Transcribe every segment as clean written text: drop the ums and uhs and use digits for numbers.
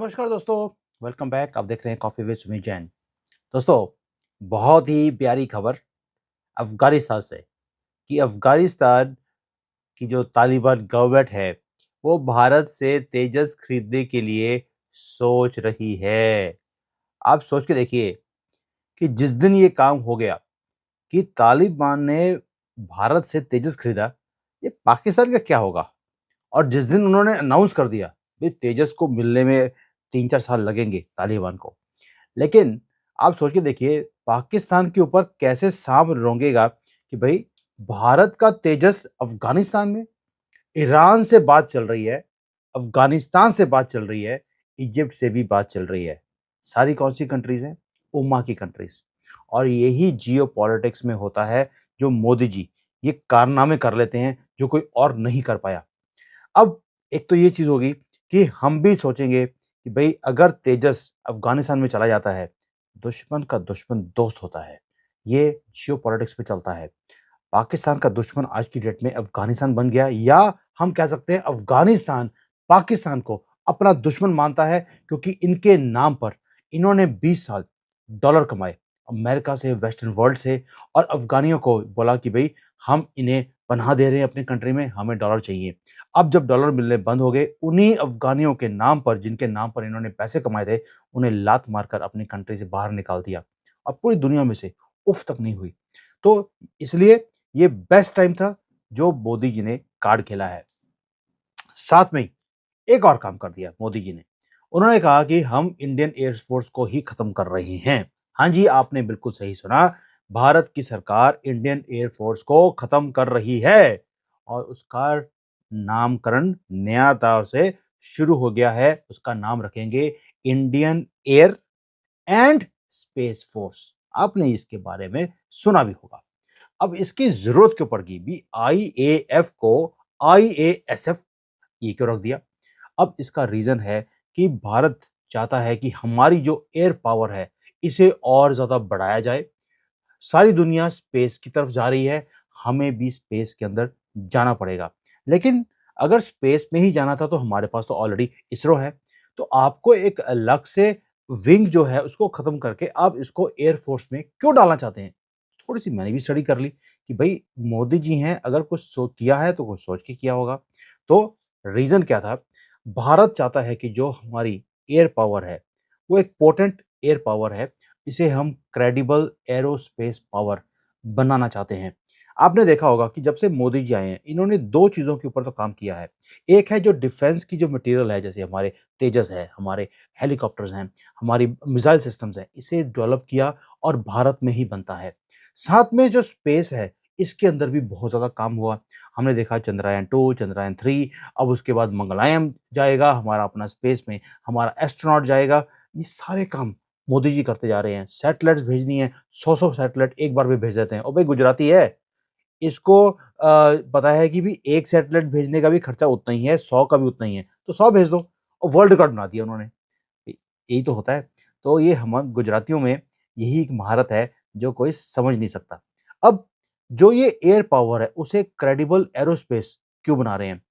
नमस्कार दोस्तों, welcome back. आप देख रहे हैं कॉफी विद सुमित जैन। दोस्तों, बहुत ही प्यारी खबर अफ़गानिस्तान से कि अफ़गानिस्तान की जो तालिबान गवर्नमेंट है, वो भारत से तेजस खरीदने के लिए सोच रही है। आप सोच के देखिए कि जिस दिन ये काम हो गया कि तालिबान ने भारत से तेजस खरीदा, ये पाकिस्तान का क्या होगा? और जिस दिन उन्होंने अनाउंस कर दिया, भई तेजस को मिलने में 3-4 साल लगेंगे तालिबान को। लेकिन आप सोच के देखिए पाकिस्तान के ऊपर कैसे सांप रोंगेगा कि भाई भारत का तेजस अफगानिस्तान में, ईरान से बात चल रही है, अफगानिस्तान से बात चल रही है, इजिप्ट से भी बात चल रही है। सारी कौन सी कंट्रीज हैं? उम्मा की कंट्रीज। और यही जियो पॉलिटिक्स में होता है जो मोदी जी ये कारनामे कर लेते हैं जो कोई और नहीं कर पाया। अब एक तो ये चीज़ होगी कि हम भी सोचेंगे कि भई अगर तेजस अफ़गानिस्तान में चला जाता है, दुश्मन का दुश्मन दोस्त होता है। ये जियोपॉलिटिक्स पे चलता है। पाकिस्तान का दुश्मन आज की डेट में अफ़गानिस्तान बन गया या हम कह सकते हैं अफ़गानिस्तान पाकिस्तान को अपना दुश्मन मानता है क्योंकि इनके नाम पर इन्होंने 20 साल डॉलर कमाए। अमेरिका से, वेस्टर्न वर्ल्ड से और अफ़गानियों को बोला कि भई हम इन्हें पनाह दे रहे हैं अपनी कंट्री में, हमें डॉलर चाहिए। अब जब डॉलर मिलने बंद हो गए, उन्हीं अफ़गानियों के नाम पर जिनके नाम पर इन्होंने पैसे कमाए थे, उन्हें लात मारकर अपनी कंट्री से बाहर निकाल दिया। और पूरी दुनिया में से उफ़ तक नहीं हुई। तो इसलिए ये बेस्ट टाइम था जो मोदी जी ने कार्ड खेला है। साथ में ही एक और काम कर दिया मोदी जी ने। उन्होंने कहा कि हम इंडियन एयर फोर्स को ही खत्म कर रहे हैं। हाँ जी, आपने बिल्कुल सही सुना। भारत की सरकार इंडियन एयर फोर्स को खत्म कर रही है और उसका नामकरण नया तौर से शुरू हो गया है। उसका नाम रखेंगे Indian air and space force. आपने इसके बारे में सुना भी होगा। अब इसकी जरूरत क्यों पड़ गई? भी आईएएफ को आईएएसएफ ये क्यों रख दिया? अब इसका रीजन है कि भारत चाहता है कि हमारी जो एयर पावर है इसे और ज्यादा बढ़ाया जाए। सारी दुनिया स्पेस की तरफ जा रही है, हमें भी स्पेस के अंदर जाना पड़ेगा। लेकिन अगर स्पेस में ही जाना था तो हमारे पास तो ऑलरेडी इसरो है। तो आपको एक अलग से विंग जो है उसको खत्म करके आप इसको एयर फोर्स में क्यों डालना चाहते हैं? थोड़ी सी मैंने भी स्टडी कर ली कि भाई मोदी जी हैं, अगर कुछ किया है तो कुछ सोच के किया होगा। तो रीजन क्या था? भारत चाहता है कि जो हमारी एयर पावर है वो एक पोटेंट एयर पावर है। इसे हम क्रेडिबल एरोस्पेस पावर बनाना चाहते हैं। आपने देखा होगा कि जब से मोदी जी आए हैं, इन्होंने 2 चीज़ों के ऊपर तो काम किया है। एक है जो डिफेंस की जो मटेरियल है, जैसे हमारे तेजस है, हमारे हेलीकॉप्टर्स हैं, हमारी मिसाइल सिस्टम्स हैं, इसे डेवलप किया और भारत में ही बनता है। साथ में जो स्पेस है, इसके अंदर भी बहुत ज़्यादा काम हुआ। हमने देखा चंद्रयान-2, चंद्रयान-3, अब उसके बाद मंगलयान जाएगा, हमारा अपना स्पेस में हमारा एस्ट्रोनॉट जाएगा। ये सारे काम मोदी जी करते जा रहे हैं। सैटेलाइट्स भेजनी है, 100-100 सैटेलाइट एक बार में भेज देते हैं। और भाई गुजराती है, इसको पता है कि भी एक सैटेलाइट भेजने का भी खर्चा उतना ही है, 100 का भी उतना ही है, तो 100 भेज दो और वर्ल्ड रिकॉर्ड बना दिया उन्होंने। यही तो होता है। तो ये हम गुजरातियों में यही एक महारत है जो कोई समझ नहीं सकता। अब जो ये एयर पावर है उसे क्रेडिबल एरोस्पेस क्यों बना रहे हैं?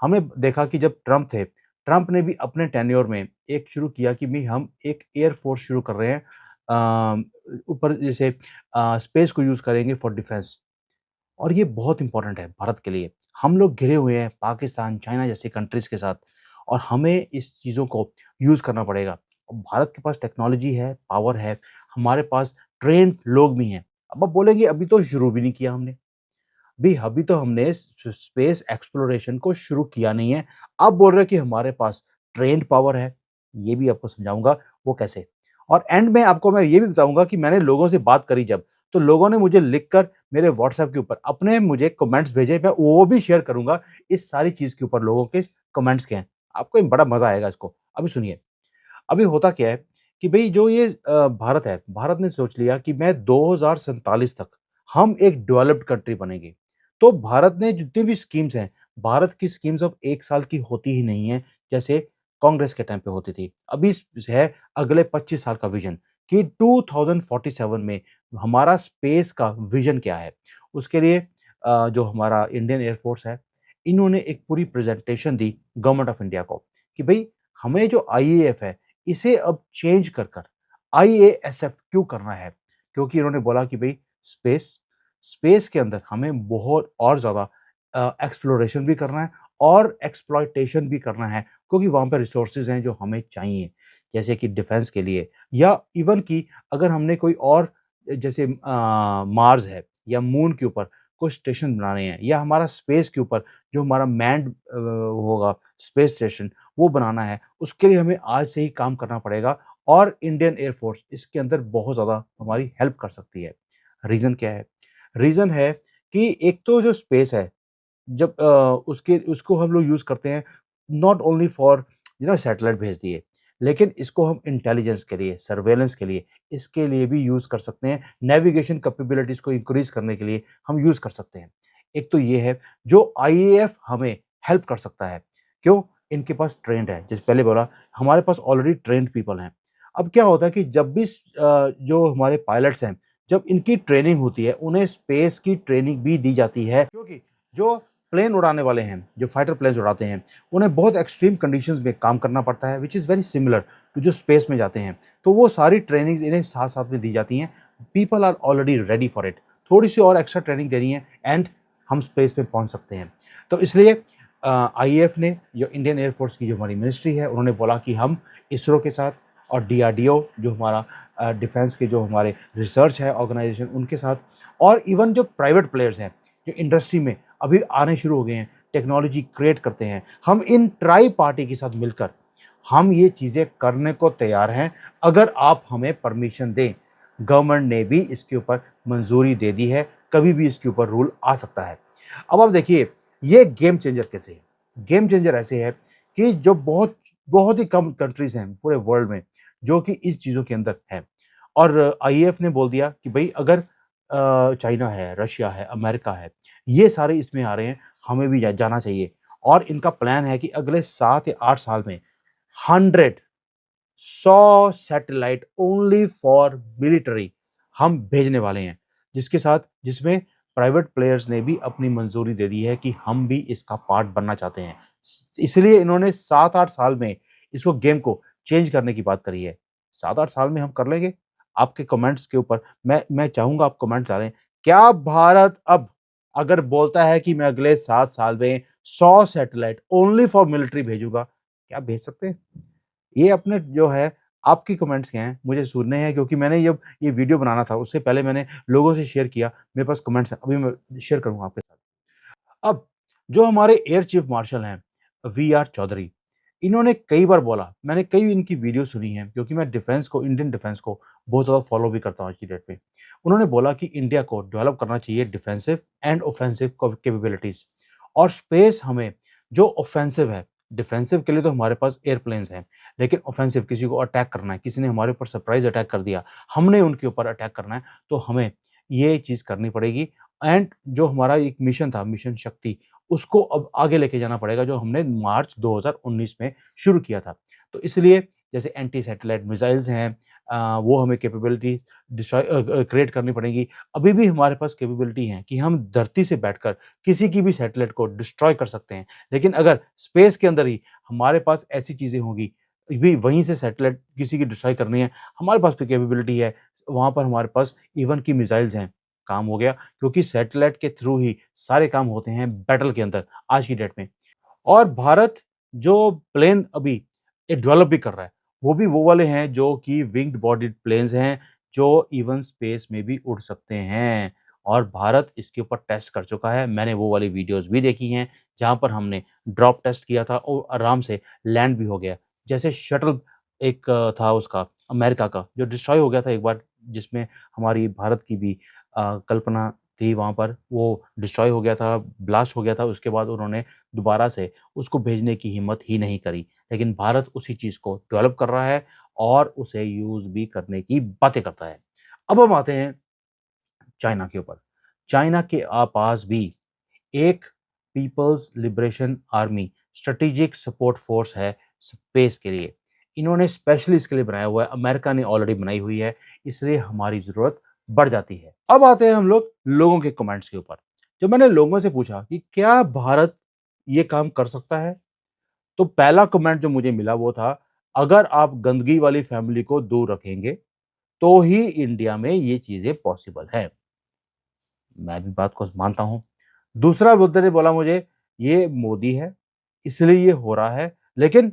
हमने देखा कि जब ट्रम्प थे, ट्रम्प ने भी अपने टेन्योर में एक शुरू किया कि भई हम एक एयर फोर्स शुरू कर रहे हैं। ऊपर जैसे स्पेस को यूज़ करेंगे फॉर डिफेंस। और ये बहुत इंपॉर्टेंट है भारत के लिए। हम लोग घिरे हुए हैं पाकिस्तान, चाइना जैसी कंट्रीज़ के साथ और हमें इस चीज़ों को यूज़ करना पड़ेगा। अब भारत के पास टेक्नोलॉजी है, पावर है, हमारे पास ट्रेन्ड लोग भी हैं। अब आप बोलेंगे अभी तो शुरू भी नहीं किया हमने। भई अभी तो हमने स्पेस एक्सप्लोरेशन को शुरू किया नहीं है। आप बोल रहे हैं कि हमारे पास ट्रेन्ड पावर है। ये भी आपको समझाऊँगा वो कैसे। और एंड में आपको मैं ये भी बताऊँगा कि मैंने लोगों से बात करी जब, तो लोगों ने मुझे लिखकर मेरे व्हाट्सएप के ऊपर अपने मुझे कमेंट्स भेजे, मैं वो भी शेयर करूँगा इस सारी चीज़ के ऊपर लोगों के कमेंट्स क्या हैं। आपको बड़ा मज़ा आएगा इसको। अभी सुनिए। अभी होता क्या है कि भई जो ये भारत है, भारत ने सोच लिया कि मैं 2047 तक हम एक डेवलप्ड कंट्री बनेंगे। तो भारत ने जितनी भी स्कीम्स हैं, भारत की स्कीम्स अब 1 साल की होती ही नहीं है, जैसे कांग्रेस के टाइम पे होती थी। अभी है अगले 25 साल का विज़न कि 2047 में हमारा स्पेस का विज़न क्या है। उसके लिए जो हमारा इंडियन एयर फोर्स है, इन्होंने एक पूरी presentation the government of India को कि भई हमें जो आईएएफ है, इसे अब चेंज कर कर आईएएसएफ क्यों करना है? क्योंकि इन्होंने बोला कि भई स्पेस स्पेस के अंदर हमें बहुत और ज़्यादा एक्सप्लोरेशन भी करना है और एक्सप्लॉइटेशन भी करना है, क्योंकि वहाँ पे रिसोर्सेज़ हैं जो हमें चाहिए। जैसे कि डिफेंस के लिए या इवन कि अगर हमने कोई और जैसे मार्स है या मून के ऊपर कुछ स्टेशन बनाने हैं या हमारा स्पेस के ऊपर जो हमारा मैन्ड होगा स्पेस स्टेशन वो बनाना है, उसके लिए हमें आज से ही काम करना पड़ेगा और इंडियन एयर फोर्स इसके अंदर बहुत ज़्यादा हमारी हेल्प कर सकती है। रीज़न क्या है? रीज़न है कि एक तो जो स्पेस है जब उसके उसको हम लोग यूज़ करते हैं नॉट ओनली फॉर सैटेलाइट भेज दिए, लेकिन इसको हम इंटेलिजेंस के लिए, सर्वेलेंस के लिए, इसके लिए भी यूज़ कर सकते हैं। नेविगेशन कैपेबिलिटीज़ को इंक्रीज़ करने के लिए हम यूज़ कर सकते हैं। एक तो ये है जो आईएएफ हमें हेल्प कर सकता है। क्यों? इनके पास ट्रेंड है। जैसे पहले बोला हमारे पास ऑलरेडी ट्रेन्ड पीपल हैं। अब क्या होता है कि जब भी जो हमारे पायलट्स हैं, जब इनकी ट्रेनिंग होती है, उन्हें स्पेस की ट्रेनिंग भी दी जाती है क्योंकि जो प्लेन उड़ाने वाले हैं, जो फाइटर प्लेन्स उड़ाते हैं, उन्हें बहुत एक्सट्रीम कंडीशंस में काम करना पड़ता है, which is very similar to जो स्पेस में जाते हैं। तो वो सारी ट्रेनिंग्स इन्हें साथ-साथ में दी जाती हैं। People are already ready for it. थोड़ी-सी और एक्स्ट्रा ट्रेनिंग देनी है एंड हम स्पेस पे पहुँच सकते हैं। तो इसलिए आईएएफ ने जो इंडियन एयर फोर्स की जो हमारी मिनिस्ट्री है, उन्होंने बोला कि हम इसरो के साथ और डीआरडीओ जो हमारा डिफेंस के जो हमारे रिसर्च है ऑर्गेनाइजेशन उनके साथ और इवन जो प्राइवेट प्लेयर्स हैं, जो इंडस्ट्री में अभी आने शुरू हो गए हैं, टेक्नोलॉजी क्रिएट करते हैं। हम इन ट्राई पार्टी के साथ मिलकर हम ये चीज़ें करने को तैयार हैं, अगर आप हमें परमिशन दें। गवर्नमेंट ने भी इसके ऊपर मंजूरी दे दी है, कभी भी इसके ऊपर रूल आ सकता है। अब आप देखिए, ये गेम चेंजर कैसे है? गेम चेंजर ऐसे है कि जो बहुत बहुत ही कम कंट्रीज़ हैं पूरे वर्ल्ड में, जो कि इस चीज़ों के अंदर हैं। और आईएएफ ने बोल दिया कि भई अगर चाइना है, रशिया है, अमेरिका है, ये सारे इसमें आ रहे हैं, हमें भी जाना चाहिए। और इनका प्लान है कि अगले 7 या 8 साल में 100 सैटेलाइट ओनली फॉर मिलिट्री हम भेजने वाले हैं, जिसमें प्राइवेट प्लेयर्स ने भी अपनी मंजूरी दे दी है कि हम भी इसका पार्ट बनना चाहते हैं। इसलिए इन्होंने 7-8 साल में इसको गेम को चेंज करने की बात करी है। 7-8 साल में हम कर लेंगे। आपके कमेंट्स के ऊपर मैं चाहूँगा आप कमेंट्स डालें। क्या भारत अब अगर बोलता है कि मैं अगले 7 साल में 100 सैटेलाइट ओनली फॉर मिलिट्री भेजूँगा, क्या भेज सकते हैं? ये अपने जो है आपकी कमेंट्स क्या हैं, मुझे सुनने हैं क्योंकि मैंने जब ये वीडियो बनाना था उससे पहले मैंने लोगों से शेयर किया। मेरे पास कमेंट्स हैं, अभी मैं शेयर करूँगा आपके साथ। अब जो हमारे एयर चीफ मार्शल हैं, वी.आर. चौधरी, इन्होंने कई बार बोला, मैंने कई इनकी वीडियो सुनी है क्योंकि मैं डिफेंस को इंडियन डिफेंस को बहुत ज़्यादा फॉलो भी करता हूँ आज की डेट में। उन्होंने बोला कि इंडिया को डेवलप करना चाहिए डिफेंसिव एंड ऑफेंसिव कैपेबिलिटीज़ और स्पेस हमें जो ऑफेंसिव है, डिफेंसिव के लिए तो हमारे पास एयरप्लेन्स हैं, लेकिन ऑफेंसिव किसी को अटैक करना है, किसी ने हमारे ऊपर सरप्राइज़ अटैक कर दिया, हमने उनके ऊपर अटैक करना है, तो हमें ये चीज़ करनी पड़ेगी एंड जो हमारा एक मिशन था, मिशन शक्ति, उसको अब आगे लेके जाना पड़ेगा जो हमने मार्च 2019 में शुरू किया था। तो इसलिए जैसे एंटी सैटेलाइट मिसाइल्स हैं वो हमें कैपेबिलिटी क्रिएट करनी पड़ेंगी। अभी भी हमारे पास कैपेबिलिटी है कि हम धरती से बैठकर किसी की भी सैटेलाइट को डिस्ट्रॉय कर सकते हैं। लेकिन अगर स्पेस के अंदर ही हमारे पास ऐसी चीज़ें होंगी, भी वहीं से सैटेलाइट किसी की डिस्ट्रॉय करनी है, हमारे पास भी कैपेबिलिटी है। वहाँ पर हमारे पास इवन की मिसाइल्स हैं, काम हो गया क्योंकि सैटेलाइट के थ्रू ही सारे काम होते हैं बैटल के अंदर आज की डेट में। और भारत जो प्लेन अभी डेवलप भी कर रहा है, वो भी वो वाले हैं जो कि विंग्ड बॉडीड प्लेन्स हैं, जो इवन स्पेस में भी उड़ सकते हैं। और भारत इसके ऊपर टेस्ट कर चुका है। मैंने वो वाली वीडियोज़ भी देखी हैं, जहाँ पर हमने ड्रॉप टेस्ट किया था और आराम से लैंड भी हो गया। जैसे शटल एक था उसका अमेरिका का, जो डिस्ट्रॉय हो गया था एक बार, जिसमें हमारी भारत की भी कल्पना थी वहाँ पर, वो डिस्ट्रॉय हो गया था, ब्लास्ट हो गया था, उसके बाद उन्होंने दोबारा से उसको भेजने की हिम्मत ही नहीं करी। लेकिन भारत उसी चीज़ को डेवलप कर रहा है और उसे यूज़ भी करने की बातें करता है। अब हम आते हैं चाइना के ऊपर। चाइना के पास भी एक People's Liberation Army Strategic Support Force है स्पेस के लिए। इन्होंने स्पेशली इसके लिए बनाया हुआ है, अमेरिका ने ऑलरेडी बनाई हुई है, इसलिए हमारी ज़रूरत बढ़ जाती है। अब आते हैं हम लोग लोगों के कमेंट्स के ऊपर। जब मैंने लोगों से पूछा कि क्या भारत ये काम कर सकता है? तो पहला कमेंट जो मुझे मिला वो था, अगर आप गंदगी वाली फैमिली को दूर रखेंगे, तो ही इंडिया में ये चीज़ें पॉसिबल हैं। मैं भी बात को मानता हूँ। दूसरा बंदे ने बोला मुझे, ये मोदी है, इसलिए ये हो रहा है, लेकिन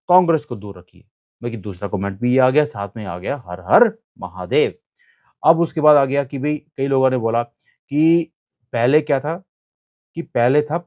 कांग्रेस को दूर रखिए। लेकिन दूसरा कमेंट भी ये आ गया, साथ में आ गया हर हर महादेव। अब उसके बाद आ गया कि भई कई लोगों ने बोला कि पहले क्या था, कि पहले था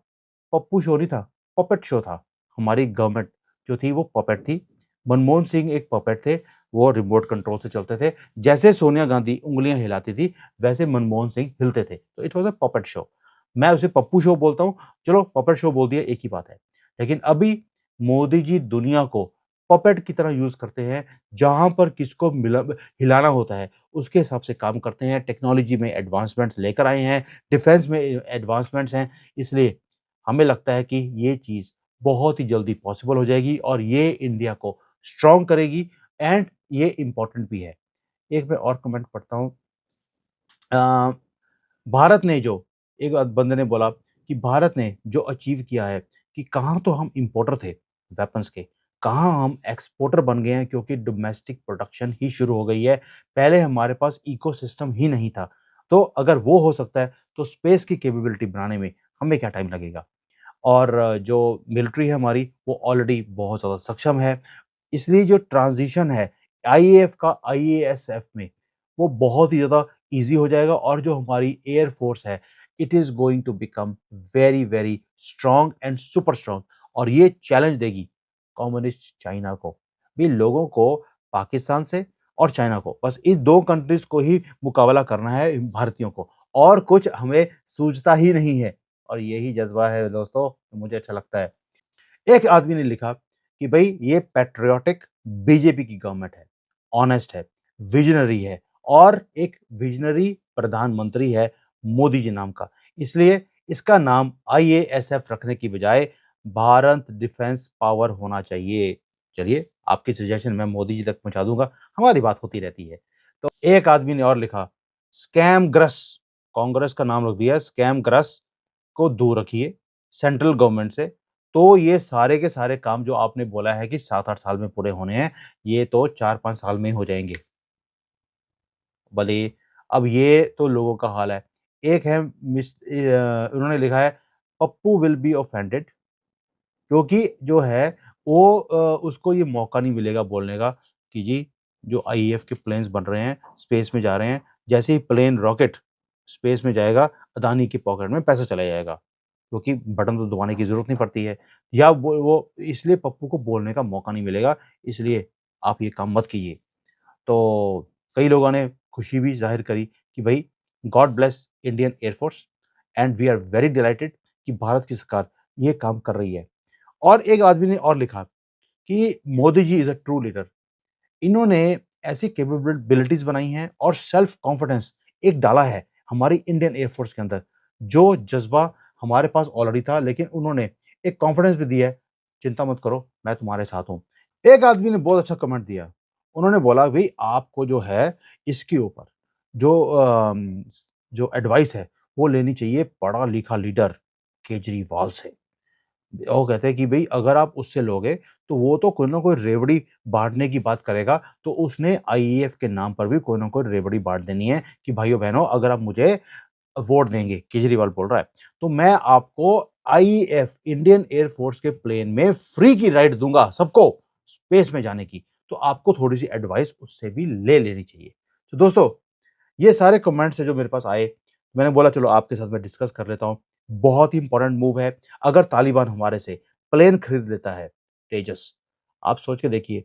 पप्पू शो नहीं था, पपेट शो था। हमारी गवर्नमेंट जो थी वो पपेट थी। मनमोहन सिंह एक पपेट थे, वो रिमोट कंट्रोल से चलते थे। जैसे सोनिया गांधी उँगलियाँ हिलाती थी, वैसे मनमोहन सिंह हिलते थे। तो it was a puppet show. मैं उसे पप्पू शो बोलता हूँ, चलो पपेट शो बोल दिया, एक ही बात है। लेकिन अभी मोदी जी दुनिया को पपेट की तरह यूज़ करते हैं, जहाँ पर किसको हिलाना होता है, उसके हिसाब से काम करते हैं। टेक्नोलॉजी में एडवांसमेंट्स लेकर आए हैं, डिफेंस में एडवांसमेंट्स हैं। इसलिए हमें लगता है कि ये चीज़ बहुत ही जल्दी पॉसिबल हो जाएगी और ये इंडिया को स्ट्रॉन्ग करेगी एंड ये इम्पोर्टेंट भी है। एक मैं और कमेंट पढ़ता हूँ। अ, भारत ने जो एक बंदे ने बोला कि भारत ने जो अचीव किया है, कि कहाँ तो हम इम्पोर्टर थे वेपन्स के, कहाँ हम एक्सपोर्टर बन गए हैं, क्योंकि डोमेस्टिक प्रोडक्शन ही शुरू हो गई है। पहले हमारे पास इकोसिस्टम ही नहीं था। तो अगर वो हो सकता है, तो स्पेस की कैपेबिलिटी बनाने में हमें क्या टाइम लगेगा? और जो मिलिट्री है हमारी, वो ऑलरेडी बहुत ज़्यादा सक्षम है। इसलिए जो ट्रांज़िशन है आईएएफ का आईएएसएफ में, वो बहुत ही ज़्यादा ईज़ी हो जाएगा और जो हमारी एयर फ़ोर्स है, it is going to become very, very strong and super strong, और ये चैलेंज देगी कम्युनिस्ट चाइना को। भी लोगों को पाकिस्तान से और चाइना को, बस इन 2 कंट्रीज़ को ही मुकाबला करना है भारतीयों को, और कुछ हमें सूझता ही नहीं है। और यही जज़्बा है दोस्तों, मुझे अच्छा लगता है। एक आदमी ने लिखा कि भई ये पैट्रियोटिक बीजेपी की गवर्नमेंट है, ऑनेस्ट है, विज़नरी है और एक विज़नरी प्रधानमंत्री है मोदी जी नाम का। इसलिए इसका नाम आईएएसएफ रखने की बजाय भारत डिफेंस पावर होना चाहिए। चलिए, आपकी सजेशन मैं मोदी जी तक पहुँचा दूँगा, हमारी बात होती रहती है। तो एक आदमी ने और लिखा, स्कैमग्रस्त, कांग्रेस का नाम रख दिया, स्कैमग्रस्त को दूर रखिए सेंट्रल गवर्नमेंट से। तो ये सारे के सारे काम जो आपने बोला है कि 7-8 साल में पूरे होने हैं, ये तो 4-5 साल में ही हो जाएँगे। भले अब ये तो लोगों का हाल है। एक है उन्होंने लिखा है, पप्पू विल बी ऑफेंडेड, क्योंकि जो है वो उसको ये मौका नहीं मिलेगा बोलने का कि जी, जो आईएएफ के प्लेन्स बन रहे हैं, स्पेस में जा रहे हैं, जैसे ही प्लेन रॉकेट स्पेस में जाएगा, अदानी की पॉकेट में पैसा चला जाएगा। क्योंकि बटन तो दबाने की ज़रूरत नहीं पड़ती है, या वो इसलिए पप्पू को बोलने का मौका नहीं मिलेगा, इसलिए आप ये काम मत कीजिए। तो कई लोगों ने खुशी भी ज़ाहिर करी कि भई God bless Indian Air Force and we are very delighted कि भारत की सरकार ये काम कर रही है। और एक आदमी ने और लिखा कि Modi ji is a true leader. इन्होंने ऐसी कैपेबिलिटीज़ बनाई हैं और सेल्फ कॉन्फिडेंस एक डाला है हमारी इंडियन एयर फोर्स के अंदर, जो जज़्बा हमारे पास ऑलरेडी था, लेकिन उन्होंने एक कॉन्फिडेंस भी दिया है, चिंता मत करो, मैं तुम्हारे साथ हूँ। एक आदमी ने बहुत अच्छा कमेंट दिया, उन्होंने बोला भई आपको जो है इसके ऊपर जो जो एडवाइस है, वो लेनी चाहिए पढ़ा-लिखा लीडर केजरीवाल से। वो कहते हैं कि भई अगर आप उससे लोगे, तो वो तो कोई ना कोई रेवड़ी बाँटने की बात करेगा, तो उसने आईएएफ के नाम पर भी कोई ना कोई रेवड़ी बाँट देनी है कि भाइयों-बहनों, अगर आप मुझे वोट देंगे, केजरीवाल बोल रहा है, तो मैं आपको आईएएफ इंडियन एयर फोर्स के प्लेन में फ्री की राइड दूँगा सबको, स्पेस में जाने की। तो आपको थोड़ी-सी एडवाइस उससे भी ले लेनी चाहिए। तो दोस्तों, ये सारे कमेंट्स हैं जो मेरे पास आए, मैंने बोला चलो आपके साथ मैं डिस्कस कर लेता हूँ। बहुत ही इम्पोर्टेंट मूव है, अगर तालिबान हमारे से प्लेन खरीद लेता है, तेजस, आप सोच के देखिए,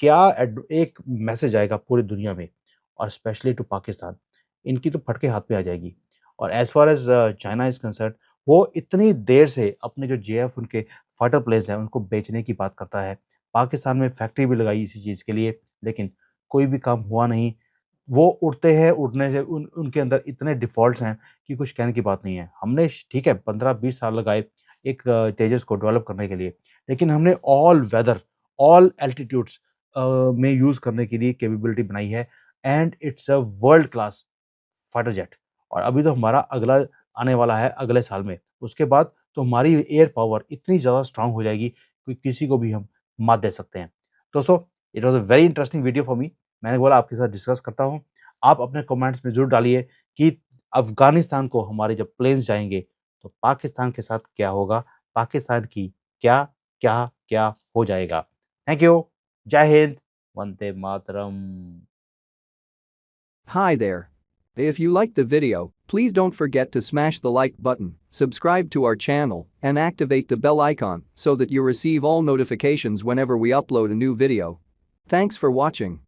क्या एक मैसेज आएगा पूरी दुनिया में और स्पेशली टू पाकिस्तान, इनकी तो फटके हाथ में आ जाएगी। और as far as China is concerned, वो इतनी देर से अपने जो जेएफ उनके फाइटर प्लेन्स हैं, उनको बेचने की बात करता है। पाकिस्तान में फैक्ट्री भी लगाई इसी चीज़ के लिए, लेकिन कोई भी काम हुआ नहीं। वो उड़ते हैं, उड़ने से उनके अंदर इतने डिफ़ॉल्ट्स हैं कि कुछ कहने की बात नहीं है। हमने ठीक है 15-20 साल लगाए एक तेजस को डेवलप करने के लिए, लेकिन हमने ऑल वेदर, ऑल एल्टीट्यूड्स में यूज़ करने के लिए कैपेबिलिटी बनाई है and it's a world class fighter jet. और अभी तो हमारा अगला आने वाला है अगले साल में। उसके बाद तो हमारी एयर पावर इतनी ज़्यादा स्ट्रॉन्ग हो जाएगी, किसी को भी हम मात दे सकते हैं। दोस्तों, it was a very interesting video for me. मैंने बोला आपके साथ डिस्कस करता हूँ। आप अपने कमेंट्स में ज़रूर डालिए कि अफ़गानिस्तान को हमारे जब प्लेन्स जाएँगे, तो पाकिस्तान के साथ क्या होगा? पाकिस्तान की क्या, क्या, क्या हो जाएगा? Thank you. जय Hind. Vande Mataram. Hi there. If you liked the video, please don't forget to smash the like button, subscribe to our channel, and activate the bell icon so that you receive all notifications whenever we upload a new video. Thanks for watching.